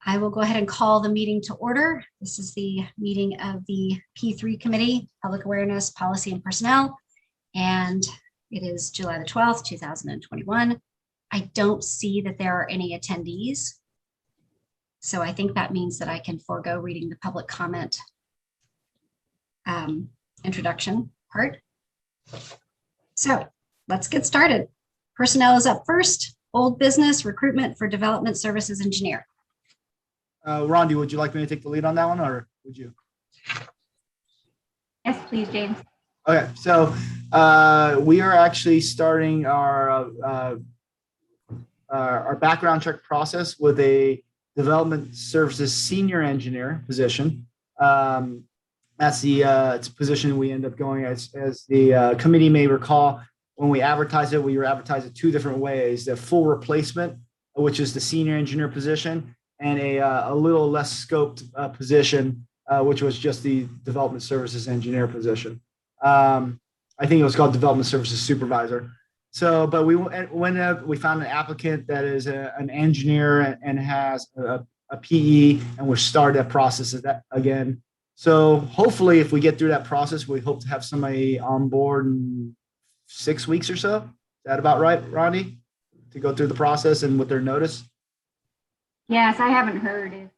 I will go ahead and call the meeting to order. This is the meeting of the P3 Committee, Public Awareness, Policy and Personnel, and it is July the 12th, 2021. I don't see that there are any attendees, so I think that means that I can forego reading the public comment introduction part. So let's get started. Personnel is up first. Old business, recruitment for development services engineer. Rondi, would you like me to take the lead on that one, or would you? Yes, please, James. Okay, so we are actually starting our background check process with a development services senior engineer position. That's the it's a position we end up going as the committee may recall. When we advertised it, we were advertised it two different ways: the full replacement, which is the senior engineer position, and a little less scoped position, which was just the development services engineer position. I think it was called development services supervisor. So, but we found an applicant that is an engineer and has a PE, and we're starting that process again. So hopefully, if we get through that process, we hope to have somebody on board in 6 weeks or so. Is that about right, Rondi? To go through the process and with their notice? Yes, I haven't heard if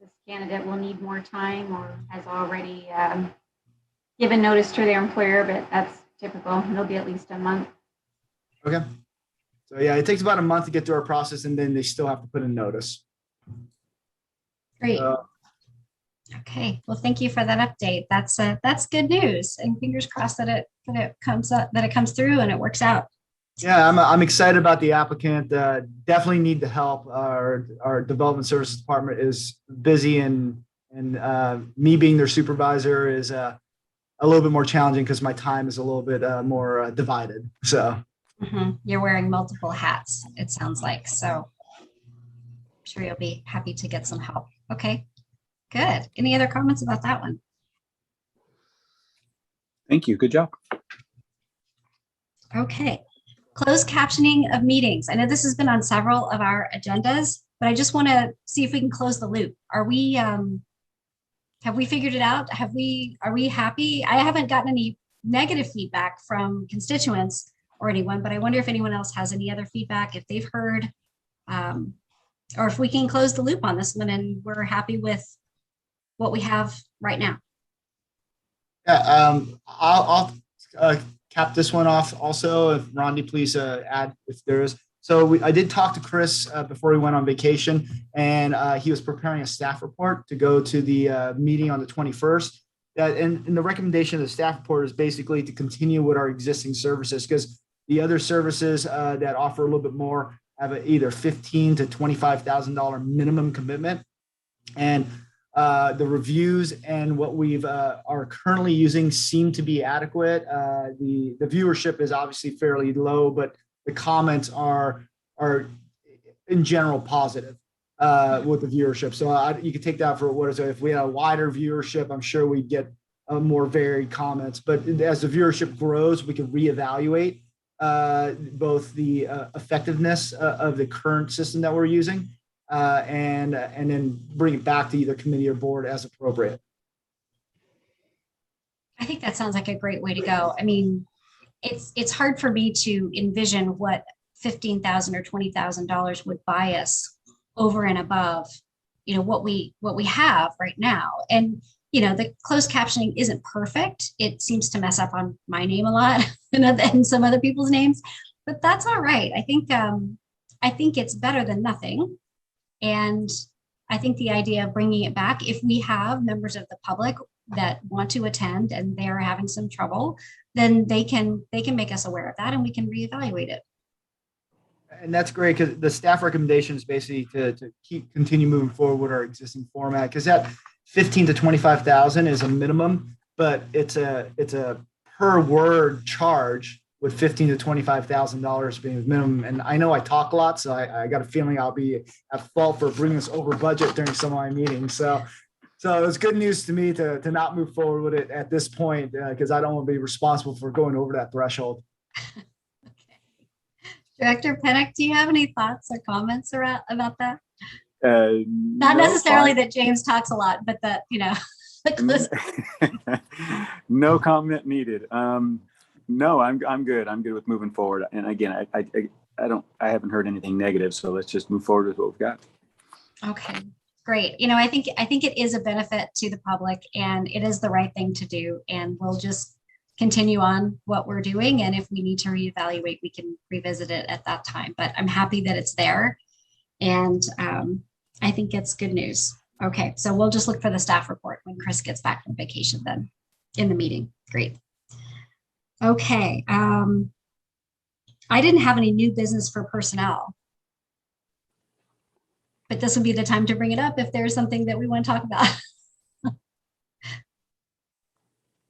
this candidate will need more time or has already given notice to their employer, but that's typical. It'll be at least a month. Okay. So yeah, it takes about a month to get through our process, and then they still have to put in notice. Great. Okay. Well, thank you for that update. That's good news, and fingers crossed that it comes through and it works out. Yeah, I'm excited about the applicant. Definitely need the help. Our development services department is busy, and me being their supervisor is a little bit more challenging because my time is a little bit more divided. So you're wearing multiple hats, it sounds like. So I'm sure you'll be happy to get some help. Okay, good. Any other comments about that one? Thank you. Good job. Okay. Closed captioning of meetings. I know this has been on several of our agendas, but I just want to see if we can close the loop. Have we figured it out? Are we happy? I haven't gotten any negative feedback from constituents or anyone, but I wonder if anyone else has any other feedback, if they've heard, or if we can close the loop on this one and we're happy with what we have right now. yeah, I'll cap this one off also. If Rondi, please add if there is. So I did talk to Chris before he went on vacation, and he was preparing a staff report to go to the meeting on the 21st. And the recommendation of the staff report is basically to continue with our existing services, because the other services that offer a little bit more have either $15,000 to $25,000 minimum commitment. And the reviews and what we've are currently using seem to be adequate. The viewership is obviously fairly low, but the comments are in general positive with the viewership. So you can take that for what is it. If we had a wider viewership, I'm sure we'd get more varied comments. But as the viewership grows, we can reevaluate both the effectiveness of the current system that we're using. And then bring it back to either committee or board as appropriate. I think that sounds like a great way to go. I mean, it's hard for me to envision what $15,000 or $20,000 would buy us over and above, what we have right now. And the closed captioning isn't perfect. It seems to mess up on my name a lot and some other people's names, but that's all right. I think it's better than nothing. And I think the idea of bringing it back, if we have members of the public that want to attend and they're having some trouble, then they can make us aware of that and we can reevaluate it. And that's great, because the staff recommendation is basically to continue moving forward with our existing format, because that 15 to 25,000 is a minimum, but it's a per word charge, with $15,000 to $25,000 being the minimum. And I know I talk a lot, so I got a feeling I'll be at fault for bringing us over budget during some of my meetings. So it's good news to me to not move forward with it at this point, because I don't want to be responsible for going over that threshold. Okay. Director Pennock, do you have any thoughts or comments about that? Not No, necessarily fine. that James talks a lot, but that, the No comment needed. No, I'm good. I'm good with moving forward. And again, I haven't heard anything negative, so let's just move forward with what we've got. Okay, great. I think it is a benefit to the public and it is the right thing to do. And we'll just continue on what we're doing. And if we need to reevaluate, we can revisit it at that time. But I'm happy that it's there. And I think it's good news. Okay, so we'll just look for the staff report when Chris gets back from vacation then in the meeting. Great. Okay. I didn't have any new business for personnel. But this would be the time to bring it up if there's something that we want to talk about.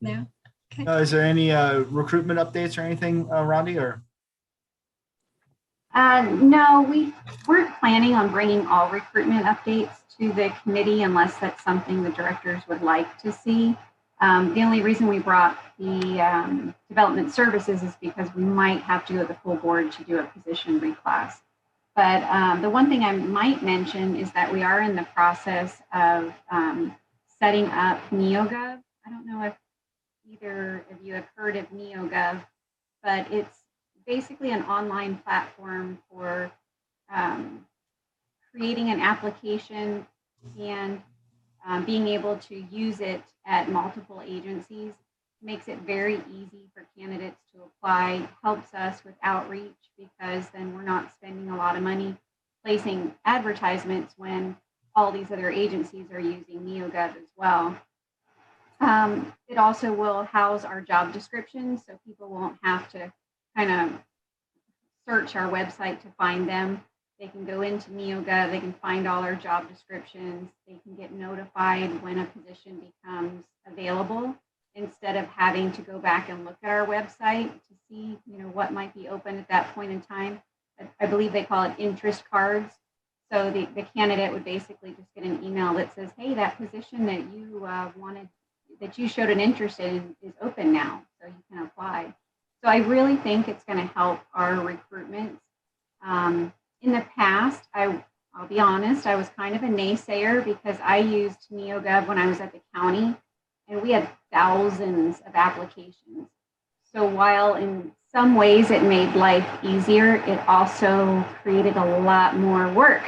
No? Okay. Is there any recruitment updates or anything, Rondi? Or No, we weren't planning on bringing all recruitment updates to the committee unless that's something the directors would like to see. The only reason we brought the development services is because we might have to go to the full board to do a position reclass. But the one thing I might mention is that we are in the process of setting up NeoGov. I don't know if either of you have heard of NeoGov, but it's basically an online platform for creating an application and being able to use it at multiple agencies. Makes it very easy for candidates to apply, helps us with outreach because then we're not spending a lot of money placing advertisements when all these other agencies are using NeoGov as well. It also will house our job descriptions so people won't have to kind of search our website to find them. They can go into NeoGov, they can find all our job descriptions, they can get notified when a position becomes available instead of having to go back and look at our website to see, what might be open at that point in time. I believe they call it interest cards. So the candidate would basically just get an email that says, hey, that position that you that you showed an interest in is open now, so you can apply. So I really think it's going to help our recruitment. In the past, I'll be honest, I was kind of a naysayer because I used NeoGov when I was at the county, and we had thousands of applications. So while in some ways it made life easier, it also created a lot more work.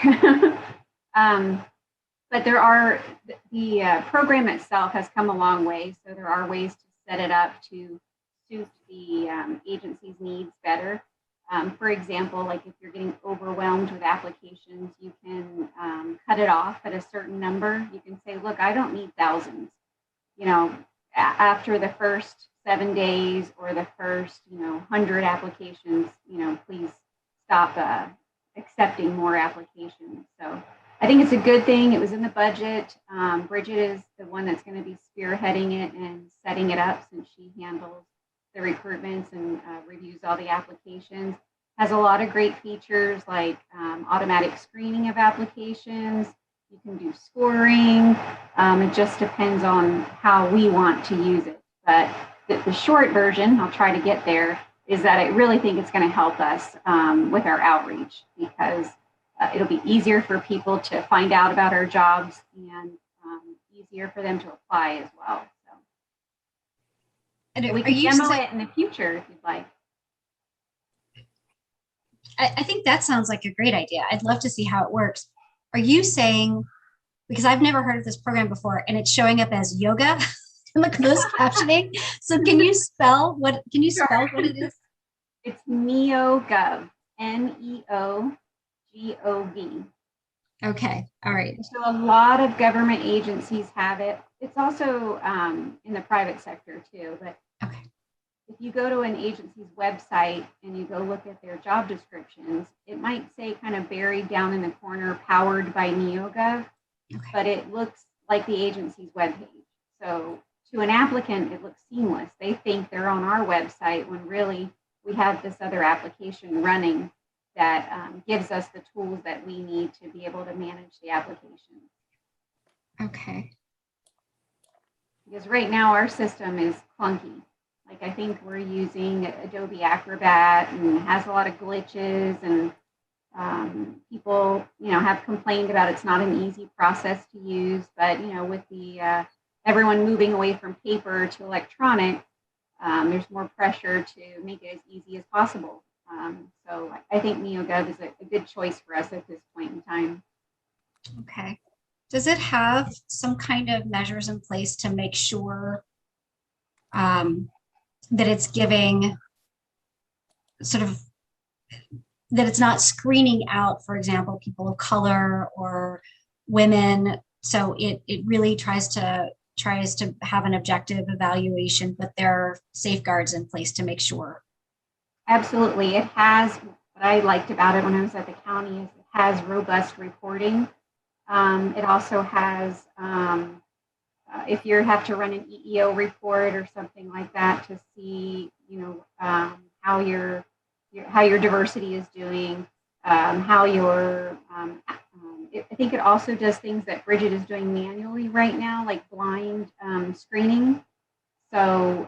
But the program itself has come a long way. So there are ways to set it up to suit the agency's needs better. For example, like if you're getting overwhelmed with applications, you can cut it off at a certain number. You can say, look, I don't need thousands. After the first 7 days or the first, 100 applications, please stop accepting more applications. So I think it's a good thing. It was in the budget. Bridget is the one that's going to be spearheading it and setting it up since she handles the recruitments and reviews all the applications. Has a lot of great features like automatic screening of applications. You can do scoring. It just depends on how we want to use it. But the short version, I'll try to get there, is that I really think it's going to help us with our outreach because it'll be easier for people to find out about our jobs and easier for them to apply as well. So and we can demo it in the future if you'd like. I think that sounds like a great idea. I'd love to see how it works. Are you saying, because I've never heard of this program before and it's showing up as yoga in the closed captioning. So can you spell what it is? It's NeoGov, NeoGov. Okay. All right. So a lot of government agencies have it. It's also in the private sector too, but okay. If you go to an agency's website and you go look at their job descriptions, it might say kind of buried down in the corner, powered by NeoGov, okay. But it looks like the agency's webpage. So to an applicant, it looks seamless. They think they're on our website when really we have this other application running that gives us the tools that we need to be able to manage the application. Okay. Because right now our system is clunky. Like I think we're using Adobe Acrobat and has a lot of glitches and People, have complained about it's not an easy process to use, but with the everyone moving away from paper to electronic, there's more pressure to make it as easy as possible. So I think NeoGov is a good choice for us at this point in time. Okay. Does it have some kind of measures in place to make sure that it's giving sort of, that it's not screening out, for example, people of color or women? So it really tries to have an objective evaluation, but there are safeguards in place to make sure. Absolutely. It has, what I liked about it when I was at the county is it has robust reporting. It also has, if you have to run an EEO report or something like that to see, how your diversity is doing, how your, I think it also does things that Bridget is doing manually right now, like blind screening. So,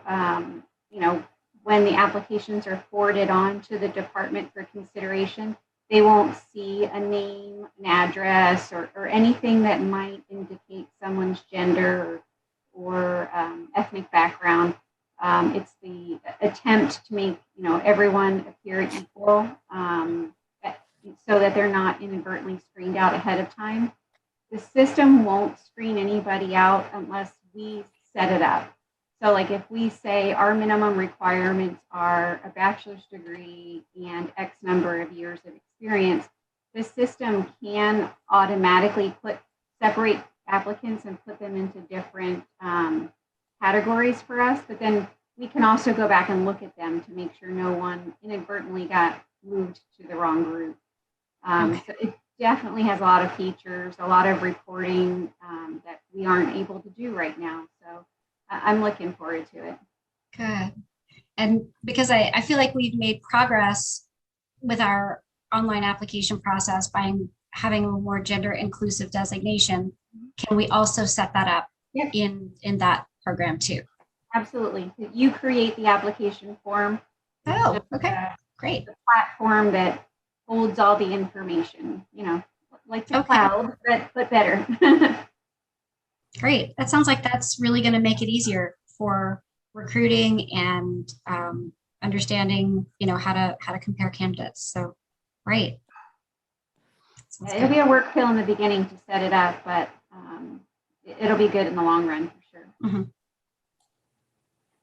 when the applications are forwarded on to the department for consideration, they won't see a name, an address, or anything that might indicate someone's gender or ethnic background. It's the attempt to make everyone appear equal, so that they're not inadvertently screened out ahead of time. The system won't screen anybody out unless we set it up. So like if we say our minimum requirements are a bachelor's degree and X number of years of experience, the system can automatically separate applicants and put them into different categories for us. But then we can also go back and look at them to make sure no one inadvertently got moved to the wrong group. So it definitely has a lot of features, a lot of reporting that we aren't able to do right now. So I'm looking forward to it. Good. And because I feel like we've made progress with our online application process by having a more gender inclusive designation, can we also set that up in that program too? Absolutely. You create the application form. Oh, okay. Great. The platform that holds all the information, like the cloud, but better. Great. That sounds like that's really going to make it easier for recruiting and understanding, how to compare candidates. So, great. It'll be a work pill in the beginning to set it up, but it'll be good in the long run for sure. Mm-hmm.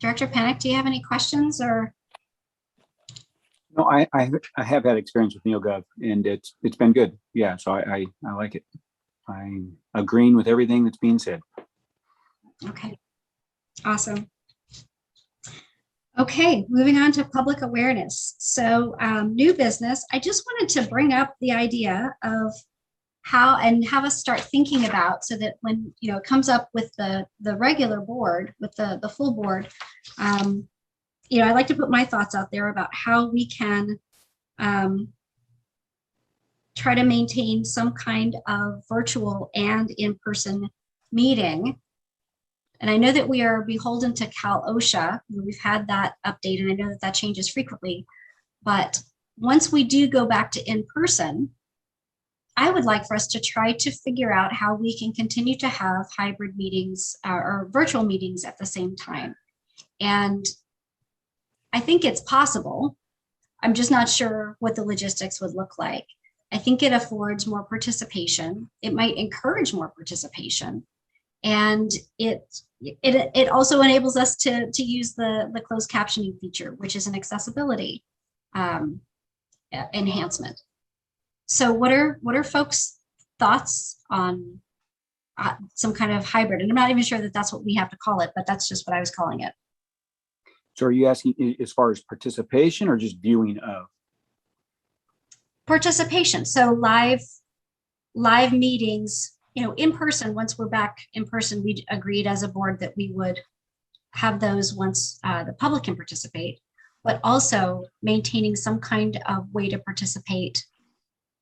Director Panic, do you have any questions or? No, I have had experience with NeoGov and it's been good. Yeah, so I like it. I'm agreeing with everything that's being said. Okay, awesome. Okay, moving on to public awareness. So new business, I just wanted to bring up the idea of how and have us start thinking about so that when, it comes up with the regular board, with the full board, I like to put my thoughts out there about how we can try to maintain some kind of virtual and in-person meeting. And I know that we are beholden to Cal OSHA. We've had that update, and I know that changes frequently. But once we do go back to in-person, I would like for us to try to figure out how we can continue to have hybrid meetings or virtual meetings at the same time. And I think it's possible. I'm just not sure what the logistics would look like. I think it affords more participation. It might encourage more participation. And it also enables us to use the closed captioning feature, which is an accessibility enhancement. So what are folks' thoughts on some kind of hybrid? And I'm not even sure that that's what we have to call it, but that's just what I was calling it. So are you asking as far as participation or just viewing of? Participation. So live meetings, in person. Once we're back in person, we agreed as a board that we would have those once the public can participate, but also maintaining some kind of way to participate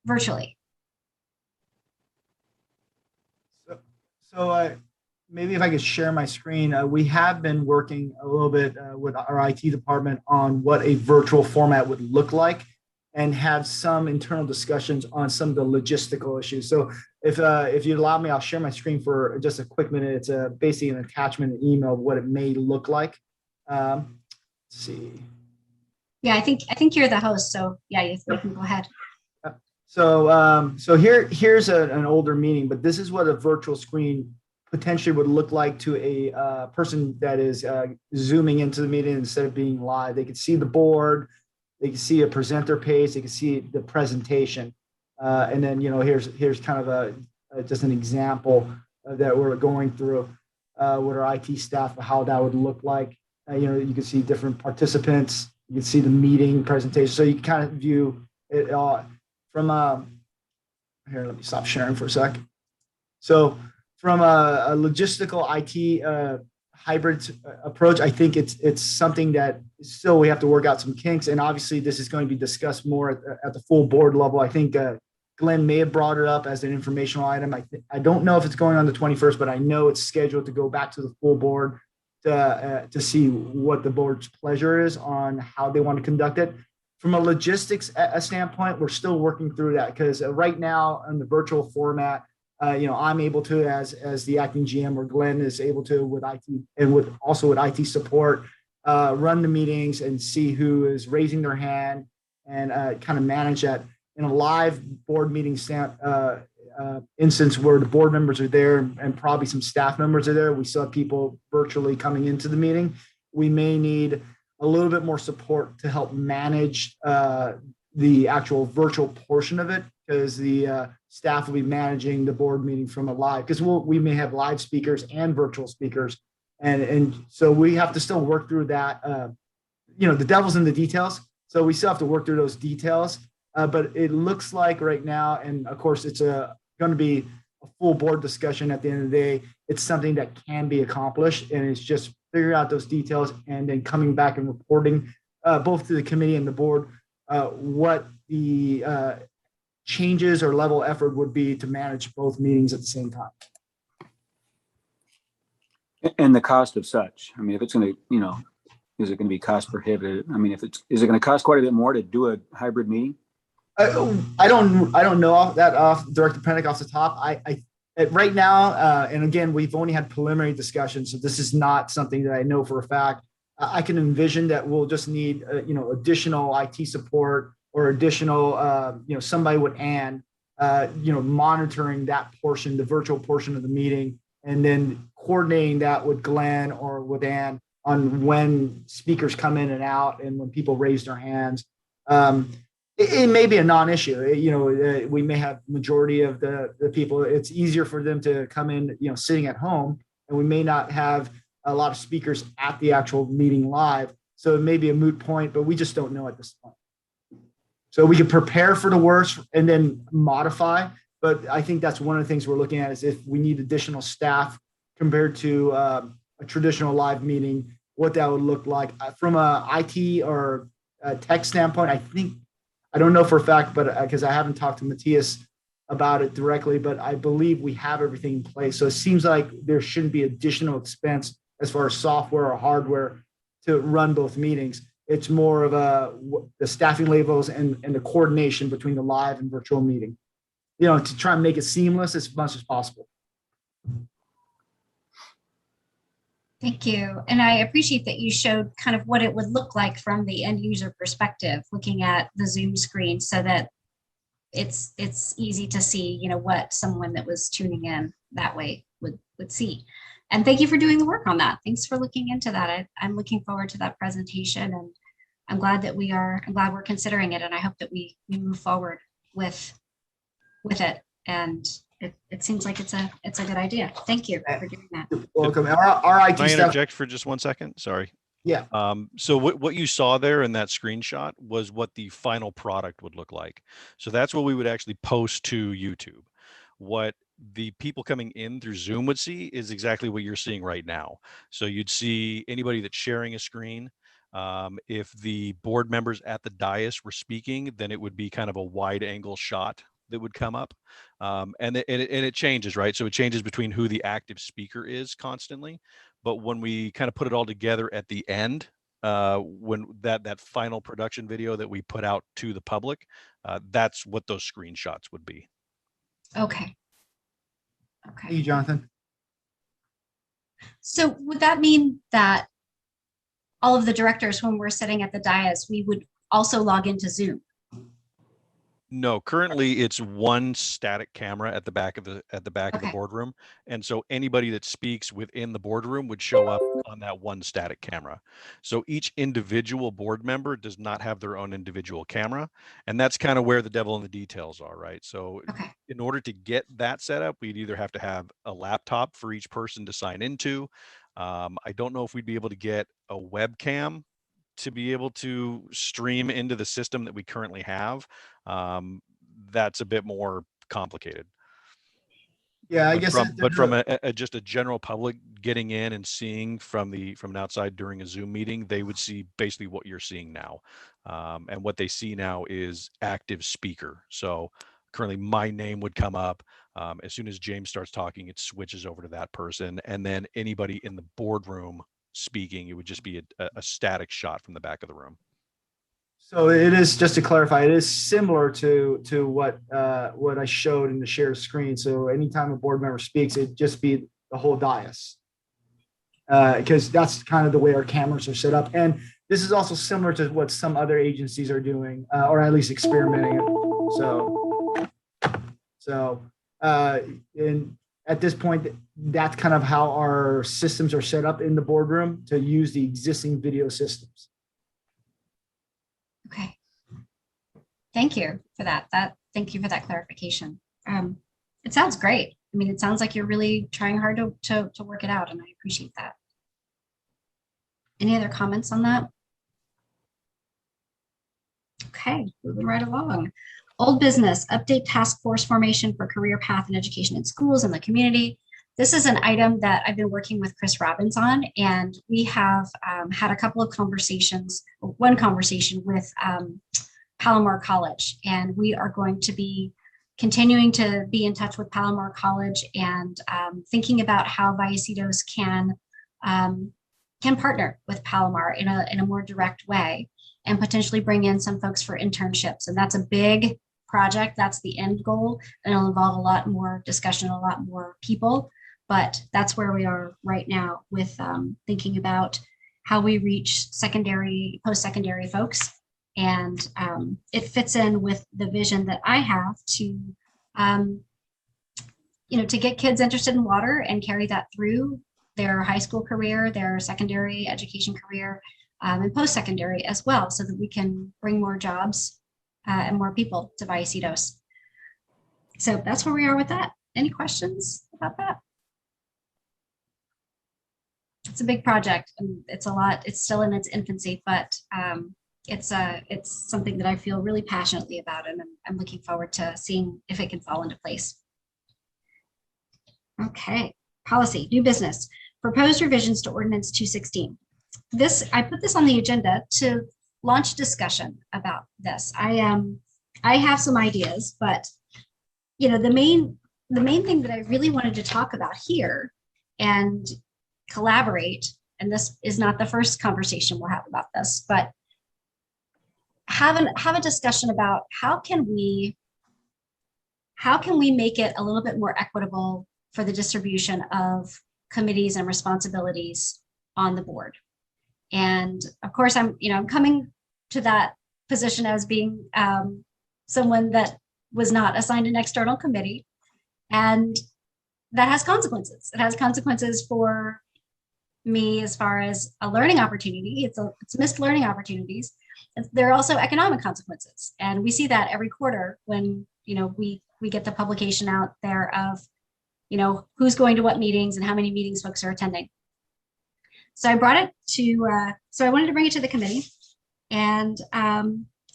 virtually. So maybe if I could share my screen, we have been working a little bit with our IT department on what a virtual format would look like. and have some internal discussions on some of the logistical issues. So if you allow me, I'll share my screen for just a quick minute. It's basically an attachment, an email of what it may look like. Let's see. Yeah, I think you're the host, so yeah, you can go ahead. So here's an older meeting, but this is what a virtual screen potentially would look like to a person that is zooming into the meeting instead of being live. They could see the board, they can see a presenter page, they can see the presentation, and then here's kind of just an example that we're going through with our IT staff, how that would look like. You can see different participants, you can see the meeting presentation, so you can kind of view it from here. Let me stop sharing for a sec. So from a logistical IT hybrid approach, I think it's something that still we have to work out some kinks, and obviously this is going to be discussed more at the full board level. I think Glenn may have brought it up as an informational item. I don't know if it's going on the 21st, but I know it's scheduled to go back to the full board to see what the board's pleasure is on how they want to conduct it. From a logistics standpoint, we're still working through that because right now in the virtual format, I'm able to, as the acting GM, or Glenn is able to with IT and with IT support, run the meetings and see who is raising their hand and kind of manage that. In a live board meeting instance where the board members are there and probably some staff members are there, we still have people virtually coming into the meeting. We may need a little bit more support to help manage the actual virtual portion of it, because the staff will be managing the board meeting from a live, because we may have live speakers and virtual speakers. And so we have to still work through that. The devil's in the details. So we still have to work through those details. But it looks like right now, and of course it's going to be a full board discussion at the end of the day. It's something that can be accomplished, and it's just figuring out those details and then coming back and reporting both to the committee and the board what the changes or level effort would be to manage both meetings at the same time. And the cost of such. I mean, if it's going to, is it going to be cost prohibitive? I mean, is it going to cost quite a bit more to do a hybrid meeting? I don't know that off Director Pennick off the top. Right now, and again, we've only had preliminary discussions, so this is not something that I know for a fact. I can envision that we'll just need, additional IT support or additional, somebody with Ann, monitoring that portion, the virtual portion of the meeting, and then coordinating that with Glenn or with Ann on when speakers come in and out and when people raise their hands. It may be a non-issue. We may have majority of the people. It's easier for them to come in, sitting at home, and we may not have a lot of speakers at the actual meeting live. So it may be a moot point, but we just don't know at this point. So we can prepare for the worst and then modify. But I think that's one of the things we're looking at is if we need additional staff compared to a traditional live meeting, what that would look like from a IT or a tech standpoint. I don't know for a fact, but because I haven't talked to Matthias about it directly, but I believe we have everything in place. So it seems like there shouldn't be additional expense as far as software or hardware to run both meetings. It's more of the staffing levels and the coordination between the live and virtual meeting, to try and make it seamless as much as possible. Thank you. And I appreciate that you showed kind of what it would look like from the end user perspective, looking at the Zoom screen so that it's easy to see, what someone that was tuning in that way would see. And thank you for doing the work on that. Thanks for looking into that. I'm looking forward to that presentation, and I'm glad we're considering it. And I hope that we move forward with it. And it seems like it's a good idea. Thank you for doing that. Welcome. Our IT Can I staff. interject for just 1 second? Sorry. Yeah. So what you saw there in that screenshot was what the final product would look like. So that's what we would actually post to YouTube. What the people coming in through Zoom would see is exactly what you're seeing right now. So you'd see anybody that's sharing a screen. If the board members at the dais were speaking, then it would be kind of a wide angle shot that would come up. And it changes, right? So it changes between who the active speaker is constantly. But when we kind of put it all together at the end, when that final production video that we put out to the public, that's what those screenshots would be. Okay. Thank you, Jonathan. So would that mean that all of the directors, when we're sitting at the dais, we would also log into Zoom? No, currently it's one static camera at the back of the Okay. boardroom, and so anybody that speaks within the boardroom would show up on that one static camera. So each individual board member does not have their own individual camera, and that's kind of where the devil in the details are, right? So Okay. in order to get that set up, we'd either have to have a laptop for each person to sign into. I don't know if we'd be able to get a webcam to be able to stream into the system that we currently have. That's a bit more complicated. Yeah, I guess But from just a general public getting in and seeing from an outside during a Zoom meeting, they would see basically what you're seeing now. And what they see now is active speaker. So currently my name would come up. As soon as James starts talking, it switches over to that person. And then anybody in the boardroom speaking, it would just be a static shot from the back of the room. So it is, just to clarify, it is similar to what I showed in the share screen. So anytime a board member speaks, it'd just be the whole dais, because that's kind of the way our cameras are set up. And this is also similar to what some other agencies are doing, or at least experimenting. And at this point, that's kind of how our systems are set up in the boardroom, to use the existing video systems. Okay. Thank you for that. Thank you for that clarification. It sounds great. I mean, it sounds like you're really trying hard to work it out, and I appreciate that. Any other comments on that? Okay, moving right along. Old business, update task force formation for career path and education in schools and the community. This is an item that I've been working with Chris Robbins on, and we have had a couple of conversations, one conversation with Palomar College, and we are going to be continuing to be in touch with Palomar College and thinking about how Vallecitos can partner with Palomar in a more direct way and potentially bring in some folks for internships. And that's a big project. That's the end goal. And it'll involve a lot more discussion, a lot more people. But that's where we are right now with thinking about how we reach secondary, post-secondary folks. And it fits in with the vision that I have to, to get kids interested in water and carry that through their high school career, their secondary education career, and post-secondary as well, so that we can bring more jobs and more people to Vallecitos. So that's where we are with that. Any questions about that? It's a big project, and it's a lot. It's still in its infancy, but it's something that I feel really passionately about, and I'm looking forward to seeing if it can fall into place. Okay, policy, new business, proposed revisions to ordinance 216. I put this on the agenda to launch discussion about this. I have some ideas, but the main thing that I really wanted to talk about here and collaborate, and this is not the first conversation we'll have about this, but have a discussion about how can we make it a little bit more equitable for the distribution of committees and responsibilities on the board. And of course, I'm coming to that position as being someone that was not assigned an external committee, and that has consequences. It has consequences for me as far as a learning opportunity. It's missed learning opportunities. There are also economic consequences, and we see that every quarter when we get the publication out there of who's going to what meetings and how many meetings folks are attending. So I brought it to, so I wanted to bring it to the committee and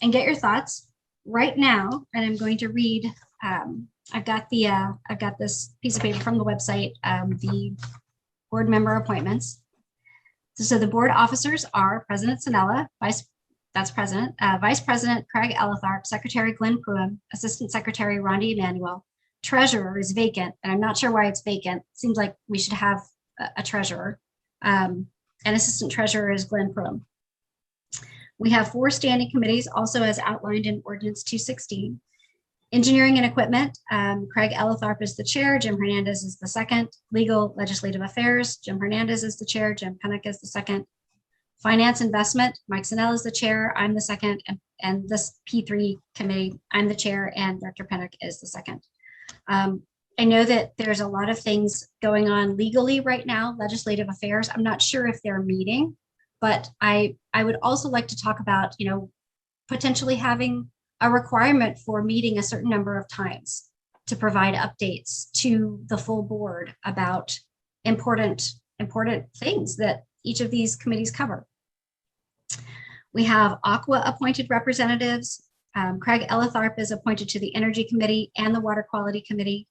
get your thoughts right now. And I'm going to read, I've got this piece of paper from the website, the board member appointments. So the board officers are President Sanella, Vice President Craig Elitharp, Secretary Glenn Pruitt, Assistant Secretary Rondi Emanuel. Treasurer is vacant, and I'm not sure why it's vacant. Seems like we should have a treasurer. And assistant treasurer is Glenn Pruitt. We have 4 standing committees, also as outlined in Ordinance 216. Engineering and Equipment, Craig Elletharp is the chair, Jim Hernandez is the second. Legal Legislative Affairs, Jim Hernandez is the chair, Jim Pennick is the second. Finance Investment, Mike Sennell is the chair, I'm the second, and this P3 committee, I'm the chair, and Director Pennick is the second. I know that there's a lot of things going on legally right now, legislative affairs. I'm not sure if they're meeting, but I would also like to talk about, potentially having a requirement for meeting a certain number of times to provide updates to the full board about important things that each of these committees cover. We have Aqua appointed representatives. Craig Elletharp is appointed to the Energy Committee and the Water Quality Committee.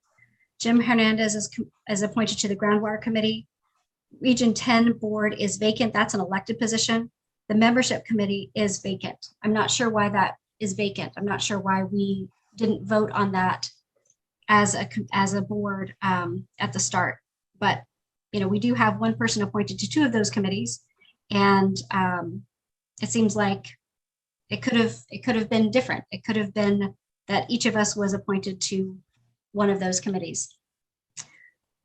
Jim Hernandez is appointed to the Groundwater Committee. Region 10 board is vacant. That's an elected position. The membership committee is vacant. I'm not sure why that is vacant. I'm not sure why we didn't vote on that as a board at the start. But we do have one person appointed to 2 of those committees, and it seems like it could have been different. It could have been that each of us was appointed to one of those committees.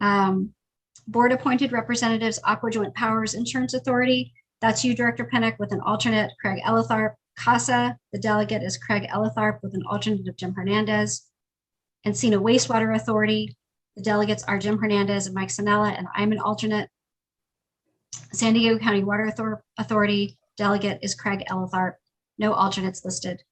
Board appointed representatives, Aqua Joint Powers Insurance Authority. That's you, Director Pennick, with an alternate, Craig Elletharp. CASA, the delegate is Craig Elletharp with an alternate of Jim Hernandez. Encino Wastewater Authority, the delegates are Jim Hernandez and Mike Sennella, and I'm an alternate. San Diego County Water Authority, delegate is Craig Elletharp. No alternates listed.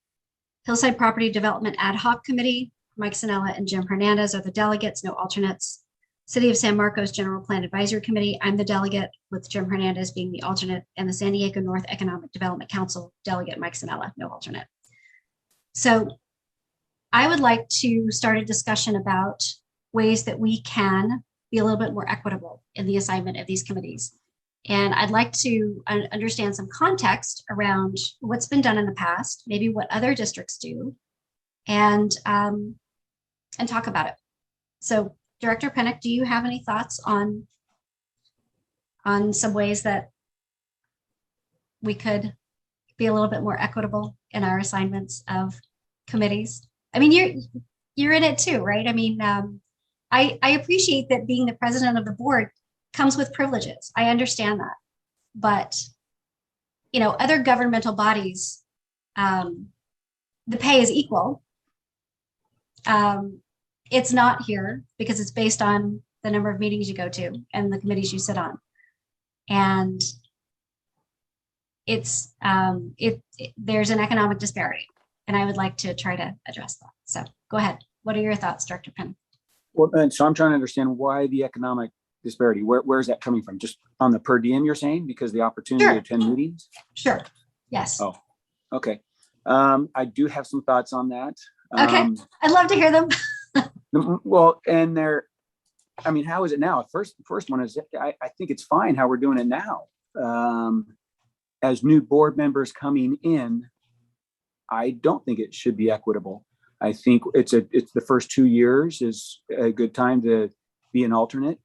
Hillside Property Development Ad Hoc Committee, Mike Sennella and Jim Hernandez are the delegates, no alternates. City of San Marcos General Plan Advisory Committee, I'm the delegate with Jim Hernandez being the alternate, and the San Diego North Economic Development Council, delegate Mike Sennella, no alternate. So I would like to start a discussion about ways that we can be a little bit more equitable in the assignment of these committees. And I'd like to understand some context around what's been done in the past, maybe what other districts do, and talk about it. So Director Pennick, do you have any thoughts on some ways that we could be a little bit more equitable in our assignments of committees? I mean, you're in it too, right? I mean, I appreciate that being the president of the board comes with privileges. I understand that, but other governmental bodies, the pay is equal. It's not here because it's based on the number of meetings you go to and the committees you sit on. And it's there's an economic disparity, and I would like to try to address that. So go ahead. What are your thoughts, Director Penn? Well, and so I'm trying to understand why the economic disparity. Where is that coming from? Just on the per diem, you're saying, because the opportunity to attend meetings? Sure. Yes. Oh, okay. I do have some thoughts on that. Okay. I'd love to hear them. Well, and how is it now? First one is, I think it's fine how we're doing it now. As new board members coming in, I don't think it should be equitable. I think it's the first 2 years is a good time to be an alternate,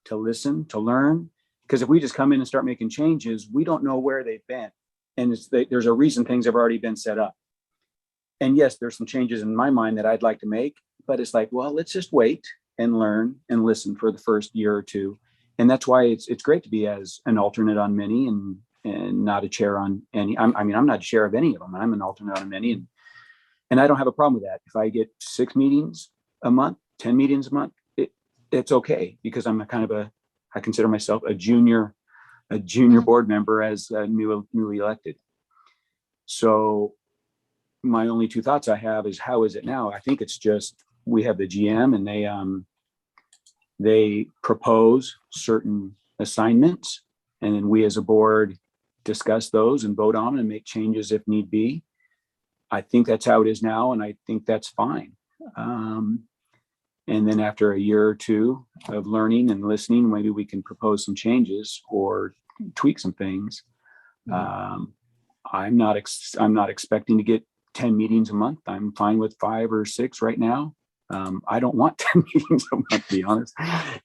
to listen, to learn. Because if we just come in and start making changes, we don't know where they've been. And there's a reason things have already been set up. And yes, there's some changes in my mind that I'd like to make, but it's like, well, let's just wait and learn and listen for the first year or two. And that's why it's great to be as an alternate on many and not a chair on any. I'm not a chair of any of them. I'm an alternate on many, and I don't have a problem with that. If I get 6 meetings a month, 10 meetings a month, it's okay, because I'm I consider myself a junior board member as newly elected. So my only 2 thoughts I have is, how is it now? I think it's just, we have the GM and they propose certain assignments, and then we as a board discuss those and vote on and make changes if need be. I think that's how it is now, and I think that's fine. And then after a year or 2 of learning and listening, maybe we can propose some changes or tweak some things. I'm not expecting to get 10 meetings a month. I'm fine with 5 or 6 right now. I don't want 10 meetings a month, to be honest,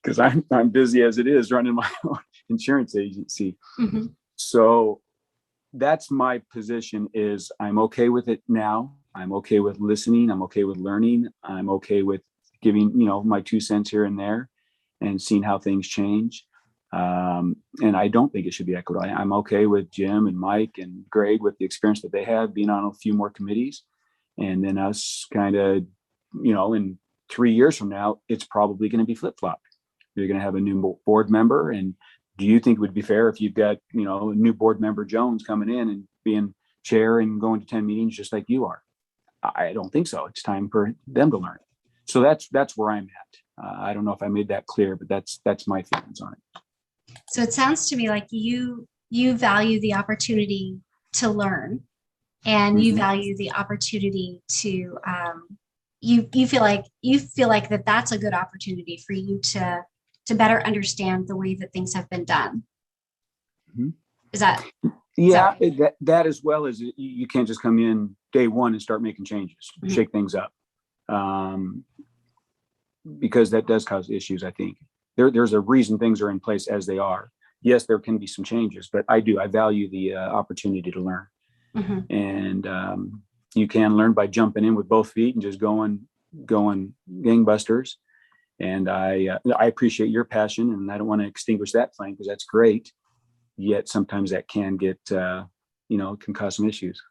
because I'm busy as it is running my own insurance agency. Mm-hmm. So that's my position. Is I'm okay with it now. I'm okay with listening. I'm okay with learning. I'm okay with giving, my 2 cents here and there and seeing how things change. And I don't think it should be equitable. I'm okay with Jim and Mike and Greg with the experience that they have being on a few more committees. And then us kind of, in 3 years from now, it's probably going to be flip-flopped. You're going to have a new board member. And do you think it would be fair if you've got, a new board member Jones coming in and being chair and going to 10 meetings just like you are? I don't think so. It's time for them to learn. So that's where I'm at. I don't know if I made that clear, but that's my feelings on it. So it sounds to me like you value the opportunity to learn, and you Mhm. value the opportunity to you feel like that's a good opportunity for you to better understand the way that things have been done. Mhm. Is that Yeah, that as well as you can't just come in day one and start making changes, Mhm. shake things up, because that does cause issues. I think there's a reason things are in place as they are. Yes, there can be some changes, but I value the opportunity to learn. Mhm. And you can learn by jumping in with both feet and just going gangbusters. And I appreciate your passion, and I don't want to extinguish that flame because that's great. Yet sometimes that can get, can cause some issues.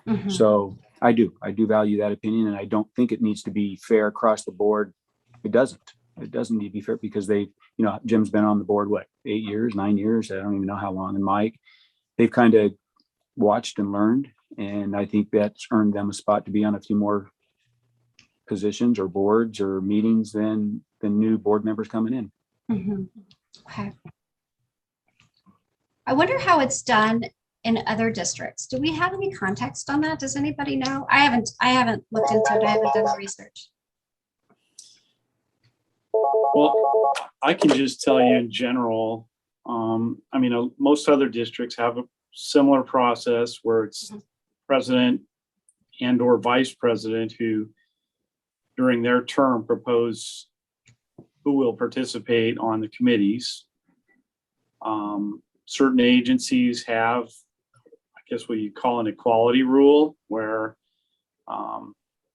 Mhm. So I do value that opinion, and I don't think it needs to be fair across the board. It doesn't need to be fair because Jim's been on the board, 8 years, 9 years? I don't even know how long. And Mike, they've kind of watched and learned. And I think that's earned them a spot to be on a few more positions or boards or meetings than new board members coming in. Mhm. Okay. I wonder how it's done in other districts. Do we have any context on that? Does anybody know? I haven't looked into it. I haven't done the research. Well, I can just tell you in general, most other districts have a similar process where it's Mhm. president and or vice president who during their term propose who will participate on the committees. Certain agencies have, I guess what you call an equality rule, where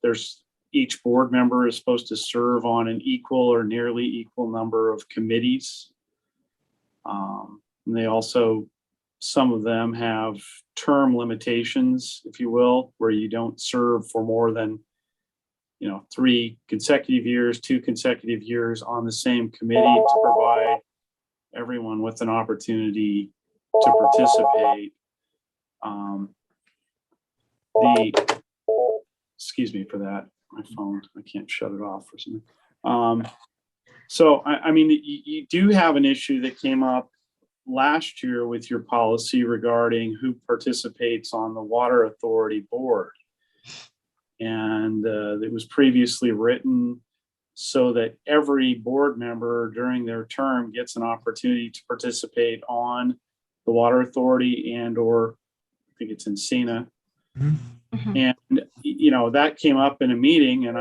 there's each board member is supposed to serve on an equal or nearly equal number of committees. And they also, some of them have term limitations, if you will, where you don't serve for more than 3 consecutive years, 2 consecutive years on the same committee to provide everyone with an opportunity to participate. Excuse me for that. My phone, I can't shut it off for something. So, you do have an issue that came up last year with your policy regarding who participates on the Water Authority board. And it was previously written so that every board member during their term gets an opportunity to participate on the Water Authority and or I think it's Encina. Mhm. And, that came up in a meeting, and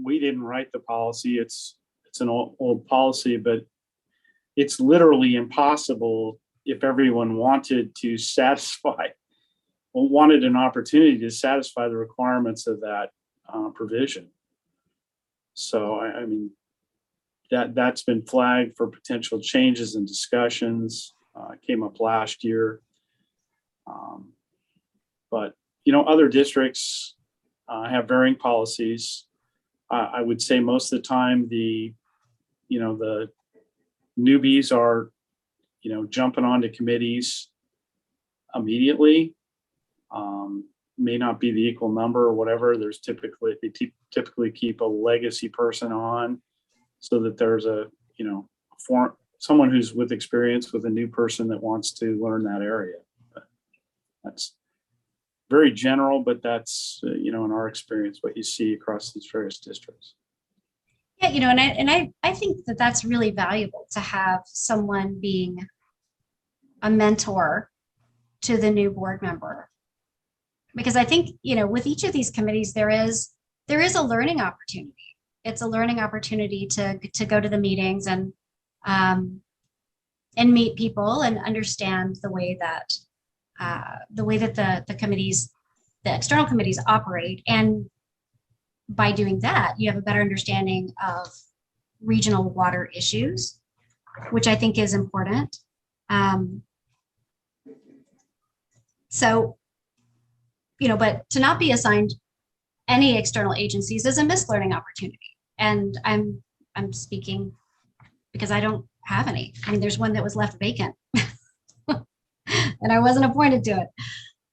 we didn't write the policy. It's an old policy, but it's literally impossible if everyone wanted an opportunity to satisfy the requirements of that provision. So, that's been flagged for potential changes and discussions. Came up last year. But other districts have varying policies. I would say most of the time the newbies are jumping onto committees immediately. May not be the equal number or whatever. They typically keep a legacy person on so that there's someone who's with experience with a new person that wants to learn that area. But that's very general, but that's in our experience what you see across these various districts. Yeah, I think that that's really valuable to have someone being a mentor to the new board member. Because I think, with each of these committees, there is a learning opportunity. It's a learning opportunity to go to the meetings and meet people and understand the way that the way that the committees, the external committees operate. And by doing that, you have a better understanding of regional water issues, which I think is important. So, but to not be assigned any external agencies is a missed learning opportunity. And I'm speaking because I don't have any. I mean, there's one that was left vacant and I wasn't appointed to it.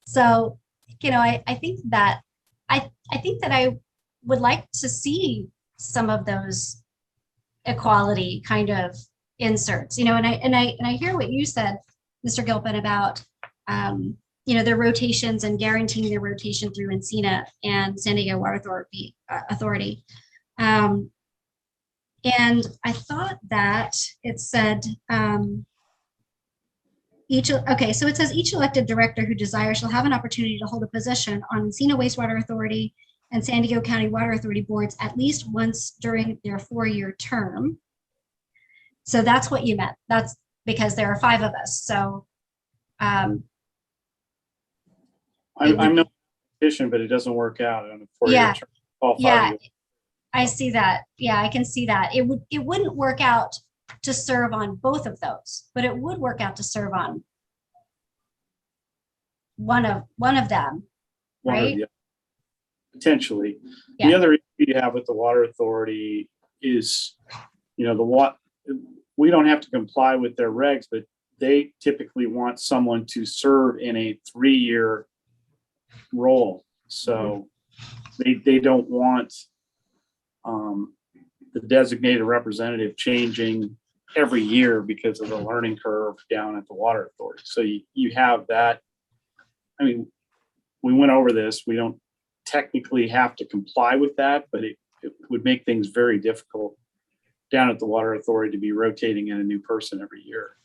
So, I think that I think that I would like to see some of those equality kind of inserts, and I hear what you said, Mr. Gilpin, about their rotations and guaranteeing their rotation through Encina and San Diego Water Authority. And I thought that it said so it says each elected director who desires shall have an opportunity to hold a position on Encina Wastewater Authority and San Diego County Water Authority boards at least once during their 4-year term. So that's what you meant. That's because there are 5 of us. So I'm no politician, but it doesn't work out on a 4-year Yeah. term. All 5 Yeah, of you. I see that. Yeah, I can see that. It wouldn't work out to serve on both of those, but it would work out to serve on one of them, One or right? the other, potentially. Yeah. The other issue you have with the water authority is, we don't have to comply with their regs, but they typically want someone to serve in a 3-year role. So they don't want the designated representative changing every year because of the learning curve down at the water authority. So you have that. I mean, we went over this. We don't technically have to comply with that, but it would make things very difficult down at the water authority to be rotating in a new person every year.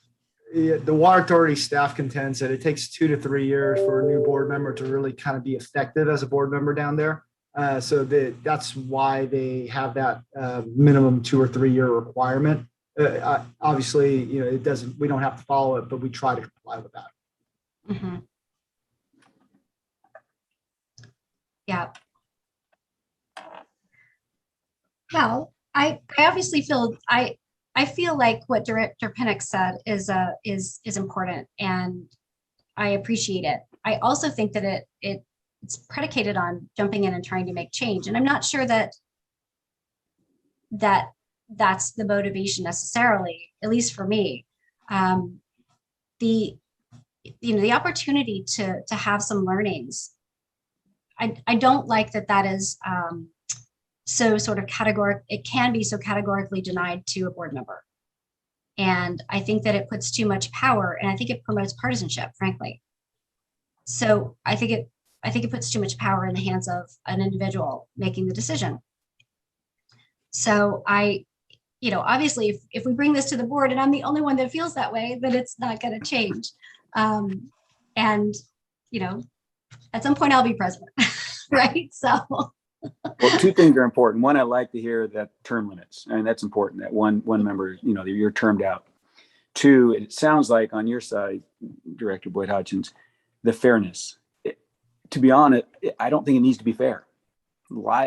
Yeah, the water authority staff contends that it takes 2 to 3 years for a new board member to really kind of be effective as a board member down there. So that's why they have that minimum 2 or 3 year requirement. Obviously, it doesn't. We don't have to follow it, but we try to comply with that. Mm-hmm. Yeah. Well, I obviously feel I feel like what Director Pinnock said is important, and I appreciate it. I also think that it's predicated on jumping in and trying to make change, and I'm not sure that that's the motivation necessarily, at least for me. The opportunity to have some learnings. I don't like that is so sort of categorical. It can be so categorically denied to a board member. And I think that it puts too much power, and I think it promotes partisanship, frankly. So I think it puts too much power in the hands of an individual making the decision. So obviously if we bring this to the board and I'm the only one that feels that way, then it's not going to change. And at some point I'll be president, right? So. Well, 2 things are important. One, I like to hear that term limits. I mean, that's important, that one member, you're termed out. 2, it sounds like on your side, Director Boyd Hodgins, the fairness. To be honest, I don't think it needs to be fair. Why,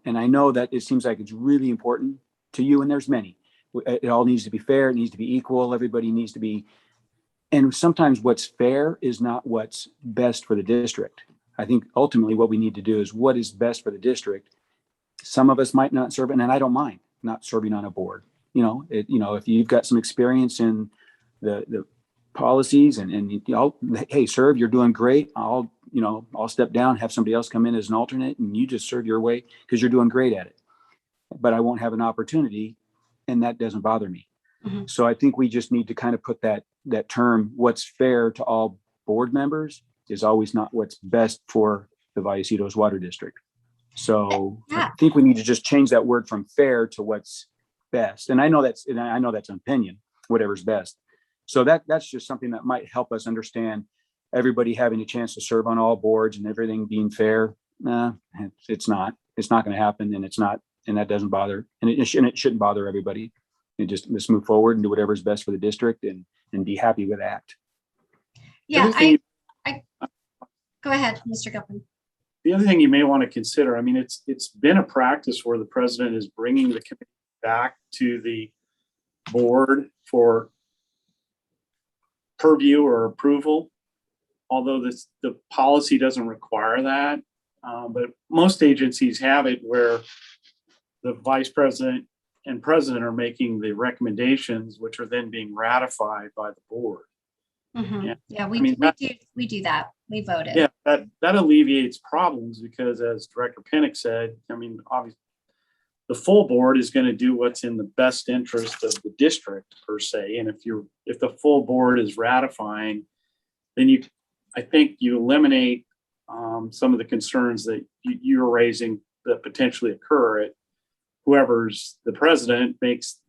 and I know that it seems like it's really important to you, and there's many. It all needs to be fair. It needs to be equal. Everybody needs to be. And sometimes what's fair is not what's best for the district. I think ultimately what we need to do is what is best for the district. Some of us might not serve, and I don't mind not serving on a board. If you've got some experience in the policies and hey, serve, you're doing great. I'll step down, have somebody else come in as an alternate, and you just serve your way because you're doing great at it. But I won't have an opportunity, and that doesn't bother me. Mm-hmm. So I think we just need to kind of put that term, what's fair to all board members, is always not what's best for the Vallecitos Water District. So yeah. I think we need to just change that word from fair to what's best. And I know that's an opinion, whatever's best. So that's just something that might help us understand everybody having a chance to serve on all boards and everything being fair. It's not going to happen, and it's not, and that doesn't bother, and it shouldn't bother everybody. And just move forward and do whatever's best for the district and be happy with that. Yeah, Go ahead, Mr. Gilpin. The other thing you may want to consider, I mean, it's been a practice where the president is bringing the committee back to the board for purview or approval, although the policy doesn't require that. But most agencies have it where the vice president and president are making the recommendations, which are then being ratified by the board. Mhm. Yeah. Yeah, I mean, we do that. We voted. Yeah, that alleviates problems because, as Director Pinnock said, I mean, obviously, the full board is going to do what's in the best interest of the district per se. And if the full board is ratifying, then I think you eliminate some of the concerns that you're raising that potentially occur at whoever's the president makes,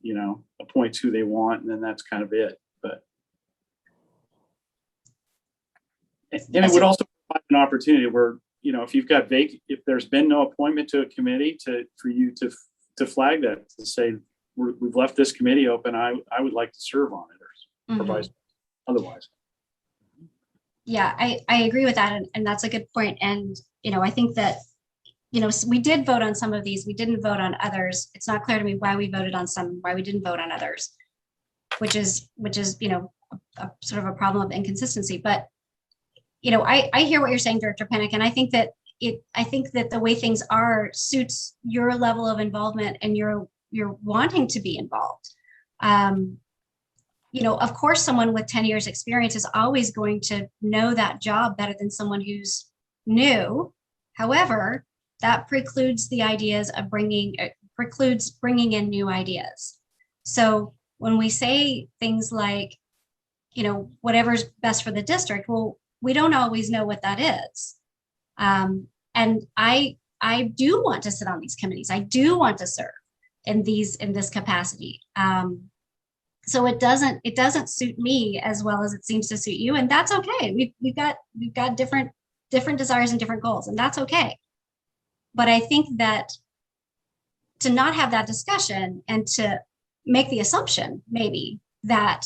appoints who they want, and then that's kind of it. But and it would also provide an opportunity where, if you've got if there's been no appointment to a committee for you to flag that, to say, we've left this committee open, I would like to serve on it, or Mhm. vice otherwise. Yeah, I agree with that. And that's a good point. And, I think that, we did vote on some of these. We didn't vote on others. It's not clear to me why we voted on some, why we didn't vote on others, which is, a sort of a problem of inconsistency. But, I hear what you're saying, Director Pinnock, and I think that the way things are suits your level of involvement and you're wanting to be involved. Of course, someone with 10 years experience is always going to know that job better than someone who's new. However, that precludes the ideas of bringing in new ideas. So when we say things like, whatever's best for the district, well, we don't always know what that is. And I do want to sit on these committees. I do want to serve in this capacity. So it doesn't suit me as well as it seems to suit you, and that's okay. We've got different desires and different goals, and that's okay. But I think that to not have that discussion and to make the assumption maybe that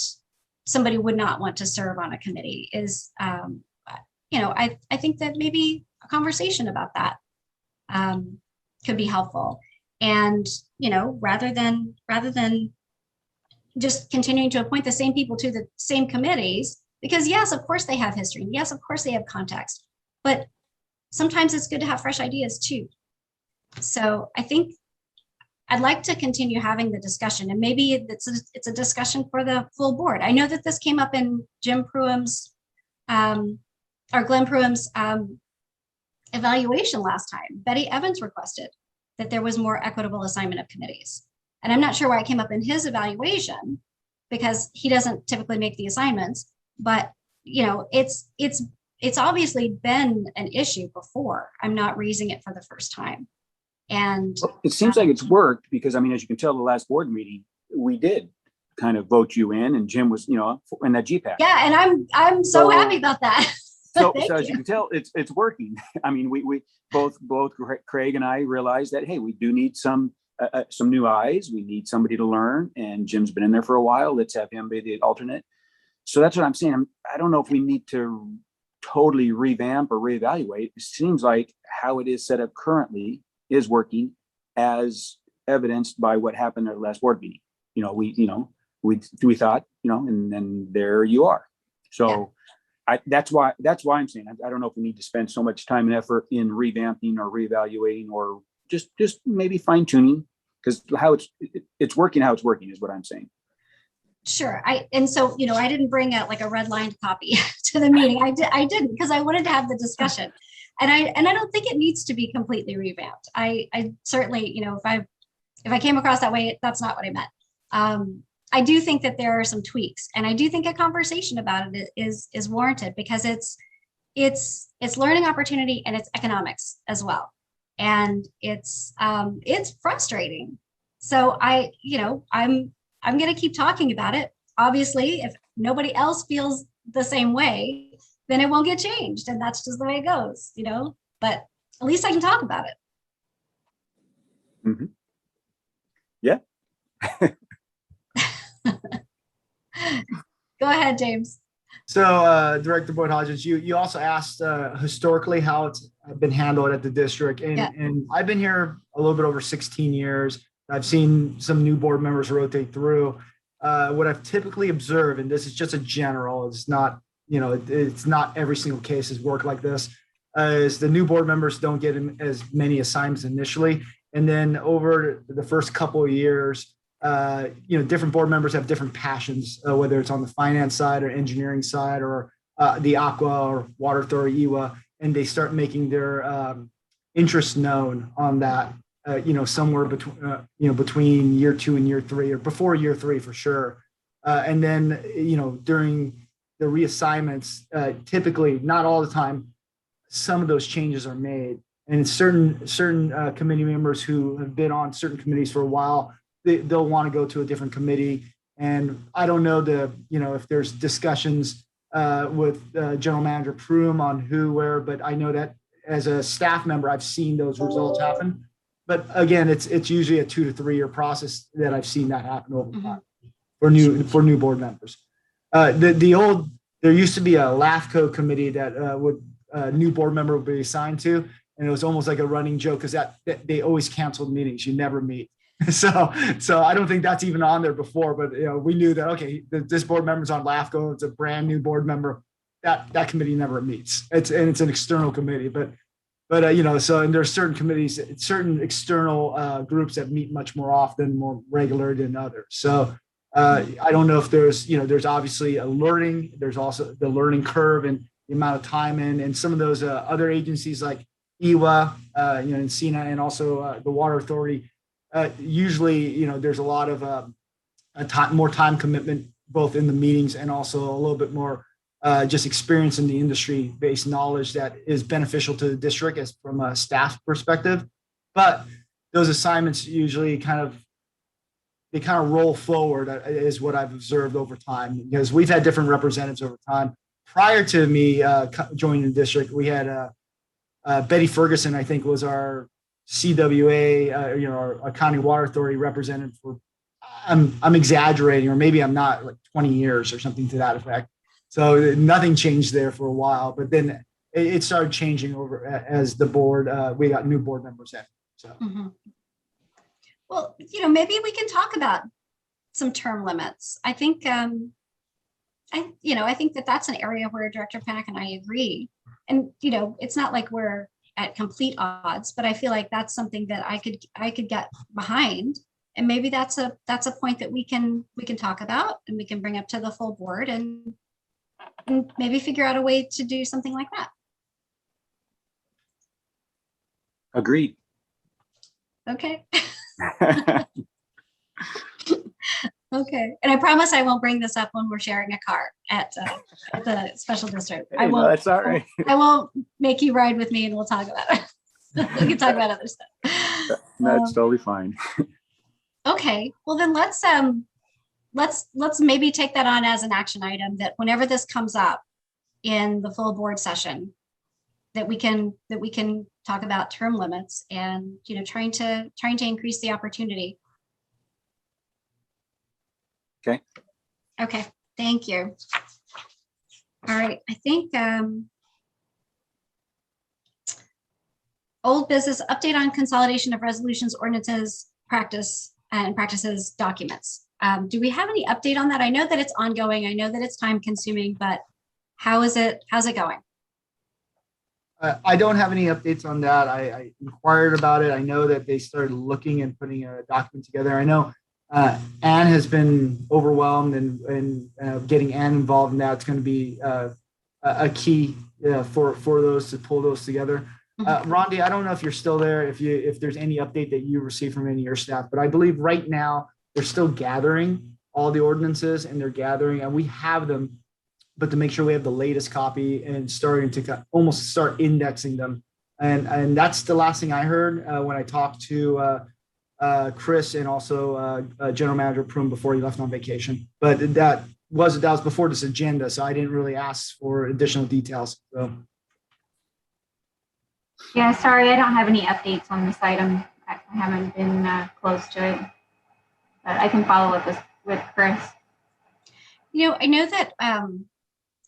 somebody would not want to serve on a committee is, I think that maybe a conversation about that could be helpful. And, rather than just continuing to appoint the same people to the same committees, because yes, of course they have history. And yes, of course they have context, but sometimes it's good to have fresh ideas too. So I think I'd like to continue having the discussion, and maybe it's a discussion for the full board. I know that this came up in Jim Pruitt's or Glenn Pruitt's evaluation last time. Betty Evans requested that there was more equitable assignment of committees. And I'm not sure why it came up in his evaluation because he doesn't typically make the assignments, but it's obviously been an issue before. I'm not raising it for the first time. And it seems like it's worked because, as you can tell, the last board meeting, we did kind of vote you in, and Jim was, in that GPAC. Yeah, and I'm so happy about that. So as you can tell, it's working. We both Craig and I realized that, hey, we do need some new eyes. We need somebody to learn, and Jim's been in there for a while. Let's have him be the alternate. So that's what I'm saying. I don't know if we need to totally revamp or reevaluate. It seems like how it is set up currently is working, as evidenced by what happened at the last board meeting. We thought, and then there you are. So that's why I'm saying I don't know if we need to spend so much time and effort in revamping or reevaluating or just maybe fine tuning, because how it's working, how it's working is what I'm saying. Sure. I didn't bring a red lined copy to the meeting. I didn't because I wanted to have the discussion. And I don't think it needs to be completely revamped. I certainly, if I came across that way, that's not what I meant. I do think that there are some tweaks, and I do think a conversation about it is warranted because it's learning opportunity and it's economics as well. And it's frustrating. So I'm going to keep talking about it. Obviously, if nobody else feels the same way, then it won't get changed. And that's just the way it goes, but at least I can talk about it. Mm-hmm. Yeah. Go ahead, James. So, Director Boyd Hodges, you also asked historically how it's been handled at the district, and Yeah. and I've been here a little bit over 16 years. I've seen some new board members rotate through. What I've typically observed, and this is just a general, it's not it's not every single case has worked like this. Is the new board members don't get as many assignments initially, and then over the first couple of years, different board members have different passions, whether it's on the finance side or engineering side or the aqua or water authority EWA, and they start making their interest known on that. Somewhere between between year 2 and year 3, or before year 3 for sure. And then during the reassignments, typically not all the time, some of those changes are made. And certain committee members who have been on certain committees for a while, they'll want to go to a different committee. And I don't know if there's discussions with General Manager Prum on who, where, but I know that as a staff member, I've seen those results happen. But again, it's usually a 2 to 3 year process that I've seen that happen over time for new board members. There used to be a LAFCO committee that would new board member would be assigned to, and it was almost like a running joke because that they always canceled meetings. You never meet. So I don't think that's even on there before, but we knew that, okay, this board member's on LAFCO. It's a brand new board member. That committee never meets. It's an external committee, but so, and there's certain committees, certain external groups that meet much more often, more regular than others. So I don't know if there's obviously there's also the learning curve and the amount of time and some of those other agencies like EWA, and SENA, and also the Water Authority. Usually, there's a lot of more time commitment, both in the meetings and also a little bit more just experience in the industry-based knowledge that is beneficial to the district as from a staff perspective. But those assignments usually kind of roll forward, is what I've observed over time, because we've had different representatives over time. Prior to me joining the district, we had Betty Ferguson, I think, was our CWA, our County Water Authority representative for, I'm exaggerating, or maybe I'm not, like 20 years or something to that effect. So nothing changed there for a while, but then it started changing over as the board, we got new board members in. So. Mm-hmm. Well, maybe we can talk about some term limits. I think, I think that that's an area where Director Panic and I agree. And, it's not like we're at complete odds, but I feel like that's something that I could get behind. And maybe that's a point that we can talk about and we can bring up to the full board and maybe figure out a way to do something like that. Agreed. Okay. Okay. And I promise I won't bring this up when we're sharing a car at the special district. I won't. That's all right. I won't make you ride with me and we'll talk about it. We can talk about other stuff. That's totally fine. Okay. Well, then let's maybe take that on as an action item, that whenever this comes up in the full board session, that we can talk about term limits and trying to increase the opportunity. Okay, thank you. All right, I think old business update on consolidation of resolutions, ordinances, practices documents. Do we have any update on that? I know that it's ongoing. I know that it's time consuming, but how's it going? I don't have any updates on that. I inquired about it. I know that they started looking and putting a document together. I know Anne has been overwhelmed, and getting Anne involved in that is going to be a key for those to pull those together. Rondi, I don't know if you're still there, if there's any update that you received from any of your staff, but I believe right now they're still gathering all the ordinances, and they're gathering, and we have them, but to make sure we have the latest copy and starting to almost start indexing them. And that's the last thing I heard when I talked to Chris and also General Manager Prum before he left on vacation. But that was before this agenda, so I didn't really ask for additional details. So. Yeah, sorry, I don't have any updates on this item. I haven't been close to it, but I can follow up with Chris. I know that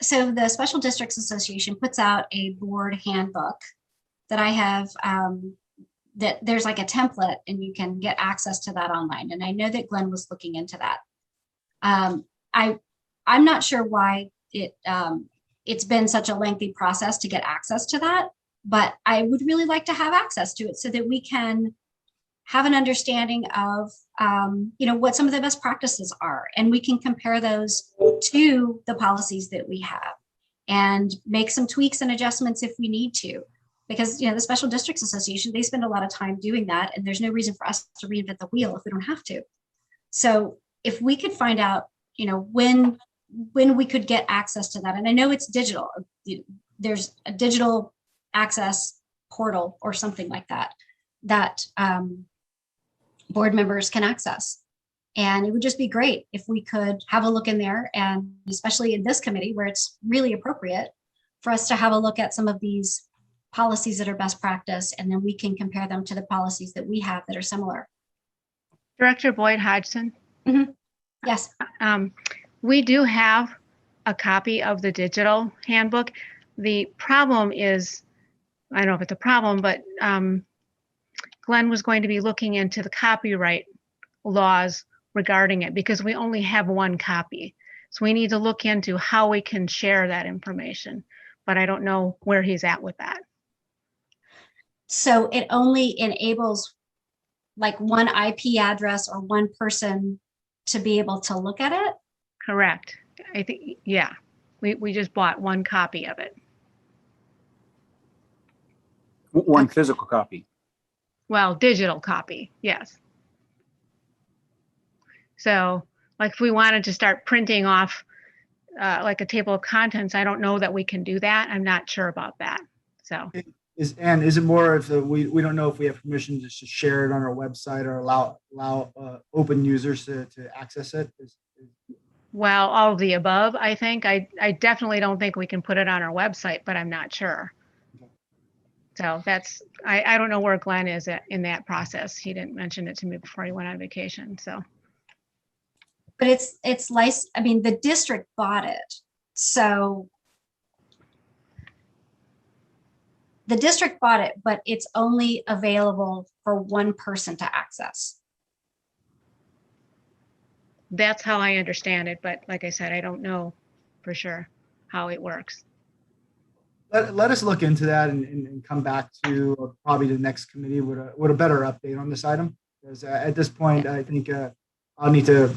so the Special Districts Association puts out a board handbook that I have, that there's like a template and you can get access to that online. And I know that Glenn was looking into that. I'm not sure why it's been such a lengthy process to get access to that, but I would really like to have access to it so that we can have an understanding of, what some of the best practices are, and we can compare those to the policies that we have and make some tweaks and adjustments if we need to. Because, the Special Districts Association, they spend a lot of time doing that, and there's no reason for us to reinvent the wheel if we don't have to. So if we could find out, when we could get access to that, and I know it's digital, there's a digital access portal or something like that board members can access. And it would just be great if we could have a look in there, and especially in this committee where it's really appropriate for us to have a look at some of these policies that are best practice, and then we can compare them to the policies that we have that are similar. Director Boyd Hodgson. Yes. We do have a copy of the digital handbook. The problem is, I don't know if it's a problem, but Glenn was going to be looking into the copyright laws regarding it because we only have one copy. So we need to look into how we can share that information, but I don't know where he's at with that. So it only enables like one IP address or one person to be able to look at it? Correct. I think, yeah, we just bought one copy of it. One physical copy. Well, digital copy, yes. So like if we wanted to start printing off like a table of contents, I don't know that we can do that. I'm not sure about that. So Is it more if we don't know if we have permission to just share it on our website or allow open users to access it? well, all of the above, I think. I definitely don't think we can put it on our website, but I'm not sure. So that's, I don't know where Glenn is in that process. He didn't mention it to me before he went on vacation, so. But it's I mean, the district bought it. So the district bought it, but it's only available for one person to access. That's how I understand it, but like I said, I don't know for sure how it works. Let us look into that and come back to probably the next committee with a better update on this item. Because at this point, I think I'll need to,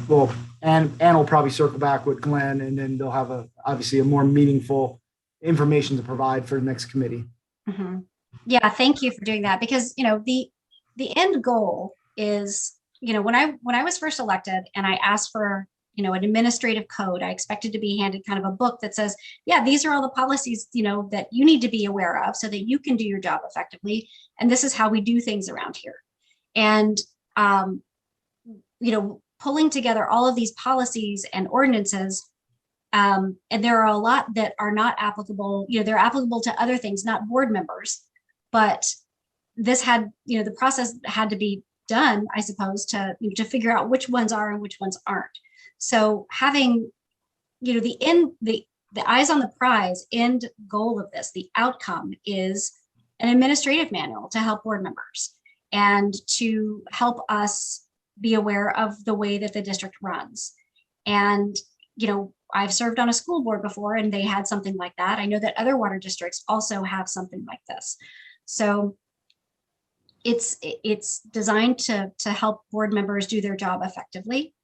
Ann will probably circle back with Glenn, and then they'll have obviously a more meaningful information to provide for the next committee. Mm-hmm. Yeah, thank you for doing that, because the end goal is, when I was first elected and I asked for an administrative code, I expected to be handed kind of a book that says, yeah, these are all the policies that you need to be aware of so that you can do your job effectively, and this is how we do things around here. And pulling together all of these policies and ordinances, and there are a lot that are not applicable. They're applicable to other things, not board members, but this had, the process had to be done, I suppose, to figure out which ones are and which ones aren't. So having, the eyes on the prize end goal of this, the outcome is an administrative manual to help board members and to help us be aware of the way that the district runs. And, I've served on a school board before and they had something like that. I know that other water districts also have something like this. So it's designed to help board members do their job effectively.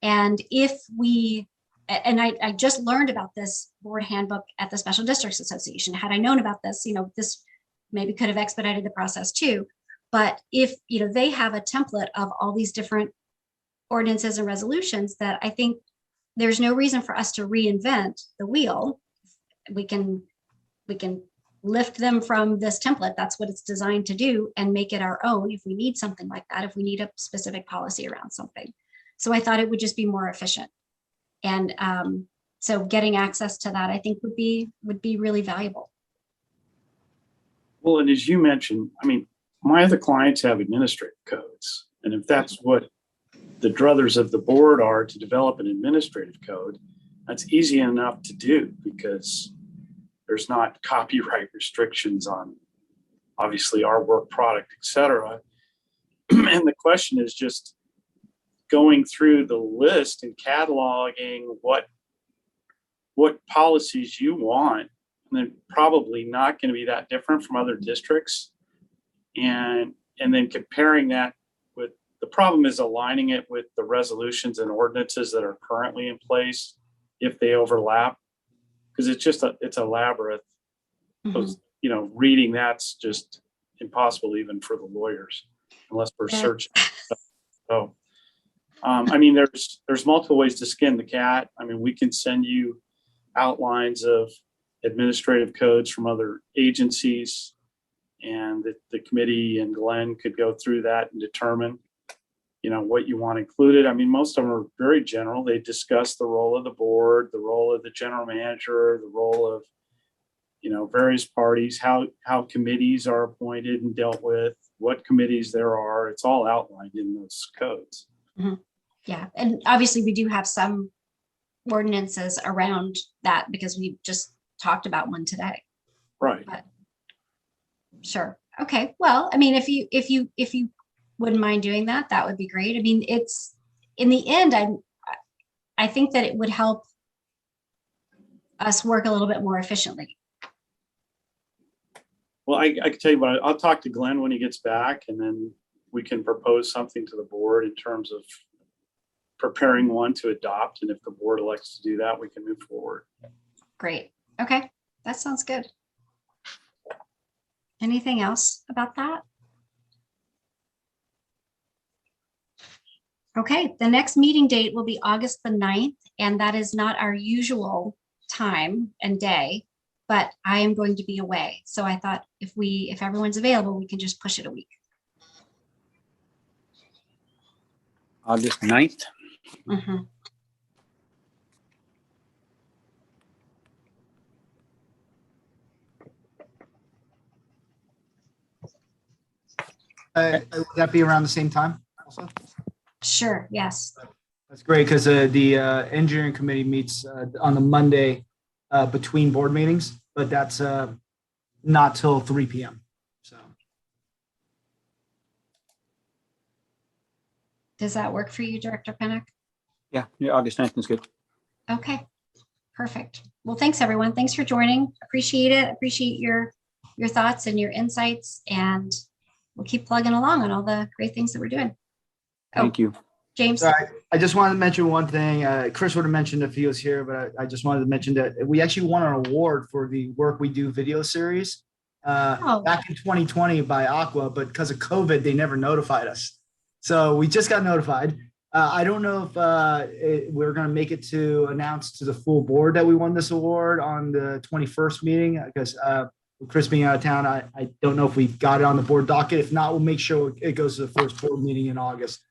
And I just learned about this board handbook at the Special Districts Association. Had I known about this, this maybe could have expedited the process too. But if, they have a template of all these different ordinances and resolutions, that I think there's no reason for us to reinvent the wheel. We can lift them from this template. That's what it's designed to do, and make it our own if we need something like that, if we need a specific policy around something. So I thought it would just be more efficient. And so getting access to that, I think would be really valuable. Well, and as you mentioned, I mean, my other clients have administrative codes. And if that's what the druthers of the board are, to develop an administrative code, That's easy enough to do because there's not copyright restrictions on obviously our work product, et cetera. And the question is just going through the list and cataloging what policies you want, and then probably not going to be that different from other districts. And then comparing that with, the problem is aligning it with the resolutions and ordinances that are currently in place if they overlap, because it's a labyrinth. Mhm. You know, reading that's just impossible even for the lawyers unless we're Yeah. searching. So, I mean, there's multiple ways to skin the cat. I mean, we can send you outlines of administrative codes from other agencies, and the committee and Glenn could go through that and determine, you know, what you want included. I mean, most of them are very general. They discuss the role of the board, the role of the general manager, the role of, you know, various parties, how committees are appointed and dealt with, what committees there are. It's all outlined in those codes. Yeah, and obviously we do have some ordinances around that because we just talked about one today. Right. Sure. Okay. Well, I mean, if you wouldn't mind doing that, that would be great. I mean, it's in the end, I think that it would help us work a little bit more efficiently. Well, I can tell you what, I'll talk to Glenn when he gets back, and then we can propose something to the board in terms of preparing one to adopt. And if the board elects to do that, we can move forward. Great. Okay. That sounds good. Anything else about that? Okay, the next meeting date will be August the 9th, and that is not our usual time and day, but I am going to be away. So I thought if everyone's available, we can just push it a week. August 9th. Mhm. Would that be around the same time also? Sure, yes. That's great because the engineering committee meets on the Monday between board meetings, but that's not till 3 p.m. So Does that work for you, Director Pinnock? Yeah, August 9th is good. Okay, perfect. Well, thanks everyone. Thanks for joining. Appreciate it. Appreciate your thoughts and your insights, and we'll keep plugging along on all the great things that we're doing. Thank you. James. sorry, I just wanted to mention one thing. Chris would have mentioned if he was here, but I just wanted to mention that we actually won an award for the Work We Do video series back in 2020 by Aqua, but because of COVID, they never notified us. So we just got notified. I don't know if we're going to make it to announce to the full board that we won this award on the 21st meeting, because with Chris being out of town, I don't know if we got it on the board docket. If not, we'll make sure it goes to the first board meeting in August.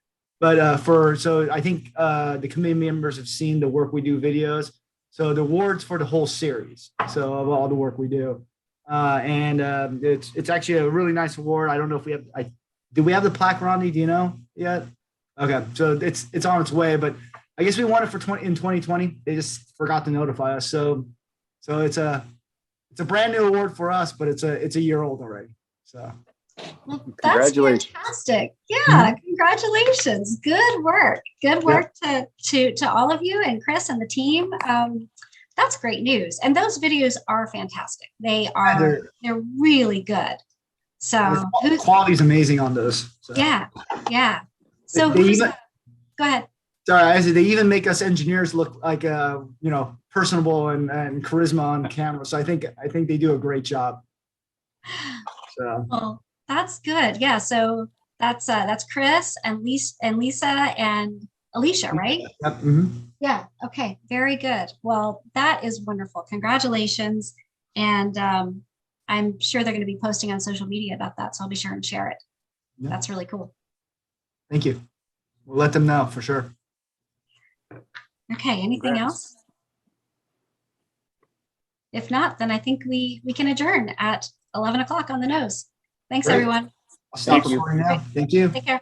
But so I think the committee members have seen the Work We Do videos. So the awards for the whole series. So of all the work we do. And it's actually a really nice award. I don't know if we have, do we have the plaque, Rodney? Do you know yet? Okay, so it's on its way, but I guess we won it for in 2020. They just forgot to notify us. So it's a brand new award for us, but it's a year old already. So Well, that's fantastic. Yeah, congratulations. Good work. Good work to all of you and Chris and the team. That's great news. And those videos are fantastic. They're really good. So the quality's amazing on those. So. Yeah. So go ahead. Sorry, I said they even make us engineers look like personable and charisma on camera. So I think they do a great job. So well, that's good. Yeah. So that's Chris and Lisa and Alicia, right? Yep. Mm-hmm. Yeah. Okay. Very good. Well, that is wonderful. Congratulations. And I'm sure they're going to be posting on social media about that. So I'll be sure and share it. Yeah. That's really cool. Thank you. We'll let them know for sure. Okay. Anything else? If not, then I think we can adjourn at 11 o'clock on the nose. Thanks, everyone. I'll stop recording now. Thank you. Take care.